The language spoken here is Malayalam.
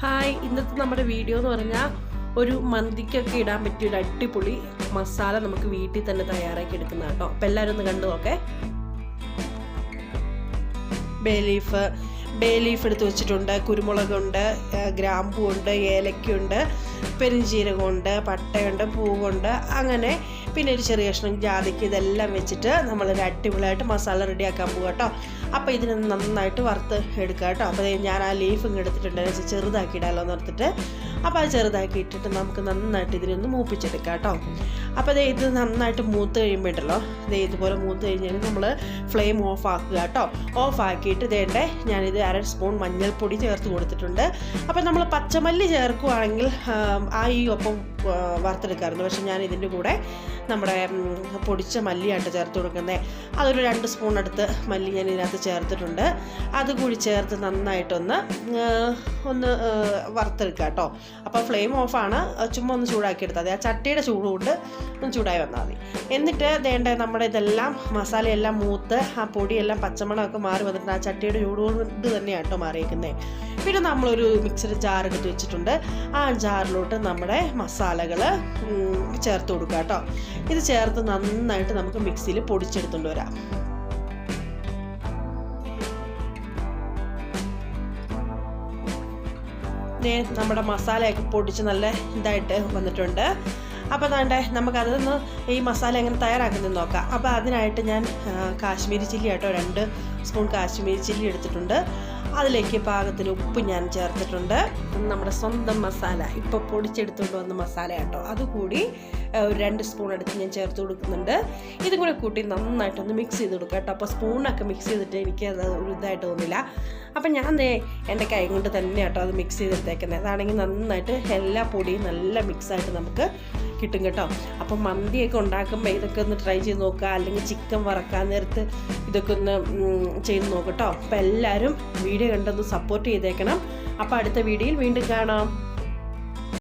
ഹായ്, ഇന്നത്തെ നമ്മുടെ വീഡിയോ എന്ന് പറഞ്ഞാൽ ഒരു മന്തിക്കൊക്കെ ഇടാൻ പറ്റിയ ഒരു അടിപൊളി മസാല നമുക്ക് വീട്ടിൽ തന്നെ തയ്യാറാക്കി എടുക്കുന്ന കേട്ടോ. അപ്പം എല്ലാവരും ഒന്ന് കണ്ടു നോക്കേ. ബേ ലീഫ് എടുത്ത് വെച്ചിട്ടുണ്ട്, കുരുമുളകുണ്ട്, ഗ്രാമ്പൂണ്ട്, ഏലക്കയുണ്ട്, പെരുംജീരകമുണ്ട്, പട്ടയുണ്ട്, പൂവുണ്ട്, അങ്ങനെ പിന്നെ ഒരു ചെറിയ കഷ്ണം ജാതിക്ക്, ഇതെല്ലാം വെച്ചിട്ട് നമ്മളൊരു അടിപൊളിയായിട്ട് മസാല റെഡിയാക്കാൻ പോകുക കേട്ടോ. അപ്പോൾ ഇതിന് നന്നായിട്ട് വറുത്ത് എടുക്കുക കേട്ടോ. അപ്പോൾ ഞാൻ ആ ലീഫ് ഇങ്ങ് എടുത്തിട്ടുണ്ട്, ചെറുതാക്കി ഇടാമല്ലോ എന്ന് ഓർത്തിട്ട്. അപ്പോൾ അത് ചെറുതാക്കി ഇട്ടിട്ട് നമുക്ക് നന്നായിട്ട് ഇതിനൊന്ന് മൂപ്പിച്ചെടുക്കാം കേട്ടോ. അപ്പോൾ ഇത് നന്നായിട്ട് മൂത്ത് കഴിയുമ്പോഴല്ലോ, ഇതുപോലെ മൂത്ത് കഴിഞ്ഞാൽ നമ്മൾ ഫ്ലെയിം ഓഫ് ആക്കുക കേട്ടോ. ഓഫ് ആക്കിയിട്ട് ഇതേണ്ടേ ഞാനിത് 1/2 സ്പൂൺ മഞ്ഞൾപ്പൊടി ചേർത്ത് കൊടുത്തിട്ടുണ്ട്. അപ്പോൾ നമ്മൾ പച്ചമല്ലി ചേർക്കുകയാണെങ്കിൽ ഈ ഒപ്പം വറുത്തെടുക്കാറുണ്ട്. പക്ഷേ ഞാൻ ഇതിൻ്റെ കൂടെ നമ്മുടെ പൊടിച്ച മല്ലിയായിട്ട് ചേർത്ത് കൊടുക്കുന്നത്. അതൊരു 2 സ്പൂൺ അടുത്ത് മല്ലി ഞാൻ ഇതിനകത്ത് ചേർത്തിട്ടുണ്ട്. അതുകൂടി ചേർത്ത് നന്നായിട്ടൊന്ന് വറുത്തെടുക്കുക കേട്ടോ. അപ്പോൾ ഫ്ലെയിം ഓഫാണ്, ചുമ്മാ ഒന്ന് ചൂടാക്കി എടുത്താൽ മതി. ആ ചട്ടിയുടെ ചൂടുകൊണ്ട് ഒന്ന് ചൂടായി വന്നാൽ മതി. എന്നിട്ട് നമ്മുടെ ഇതെല്ലാം മസാലയെല്ലാം മൂത്ത് ആ പൊടിയെല്ലാം പച്ചമണമൊക്കെ മാറി വന്നിട്ട് ആ ചട്ടിയുടെ ചൂടുകൊണ്ട് തന്നെയാണ് കേട്ടോ മാറിയിരിക്കുന്നത്. പിന്നെ നമ്മളൊരു മിക്സഡ് ജാർ എടുത്ത് വെച്ചിട്ടുണ്ട്. ആ ജാറിലോട്ട് നമ്മുടെ മസാലകൾ ചേർത്ത് കൊടുക്കുക കേട്ടോ. ഇത് ചേർത്ത് നന്നായിട്ട് നമുക്ക് മിക്സിയിൽ പൊടിച്ചെടുത്തുകൊണ്ട് വരാം. നമ്മുടെ മസാലയൊക്കെ പൊടിച്ച് നല്ല ഇതായിട്ട് വന്നിട്ടുണ്ട്. അപ്പോൾ അതാണ്ട് നമുക്കതൊന്ന് ഈ മസാല എങ്ങനെ തയ്യാറാക്കുന്നത് നോക്കാം. അപ്പോൾ അതിനായിട്ട് ഞാൻ കാശ്മീരി ചില്ലി കേട്ടോ, 2 സ്പൂൺ കാശ്മീരി ചില്ലി എടുത്തിട്ടുണ്ട്. അതിലേക്ക് പാകത്തിന് ഉപ്പ് ഞാൻ ചേർത്തിട്ടുണ്ട്. നമ്മുടെ സ്വന്തം മസാല ഇപ്പോൾ പൊടിച്ചെടുത്തുകൊണ്ട് വന്ന മസാല കേട്ടോ, അതുകൂടി ഒരു 2 സ്പൂൺ എടുത്ത് ഞാൻ ചേർത്ത് കൊടുക്കുന്നുണ്ട്. ഇതും കൂടെ കൂട്ടി നന്നായിട്ടൊന്ന് മിക്സ് ചെയ്ത് കൊടുക്കുക കേട്ടോ. അപ്പോൾ സ്പൂണൊക്കെ മിക്സ് ചെയ്തിട്ട് എനിക്ക് അത് ഒരു ഇതായിട്ട് തോന്നില്ല. അപ്പം ഞാൻ എൻ്റെ കൈ കൊണ്ട് തന്നെ കേട്ടോ അത് മിക്സ് ചെയ്തെടുത്തേക്കുന്നത്. അതാണെങ്കിൽ നന്നായിട്ട് എല്ലാ പൊടിയും നല്ല മിക്സായിട്ട് നമുക്ക് കിട്ടും കേട്ടോ. അപ്പം മന്തിയൊക്കെ ഉണ്ടാക്കുമ്പോൾ ഇതൊക്കെ ഒന്ന് ട്രൈ ചെയ്ത് നോക്കുക, അല്ലെങ്കിൽ ചിക്കൻ വറക്കാൻ നേരത്ത് ഇതൊക്കെ ഒന്ന് ചെയ്ത് നോക്കട്ടോ. അപ്പോൾ എല്ലാവരും വീഡിയോ കണ്ടൊന്ന് സപ്പോർട്ട് ചെയ്തേക്കണം. അപ്പോൾ അടുത്ത വീഡിയോയിൽ വീണ്ടും കാണാം.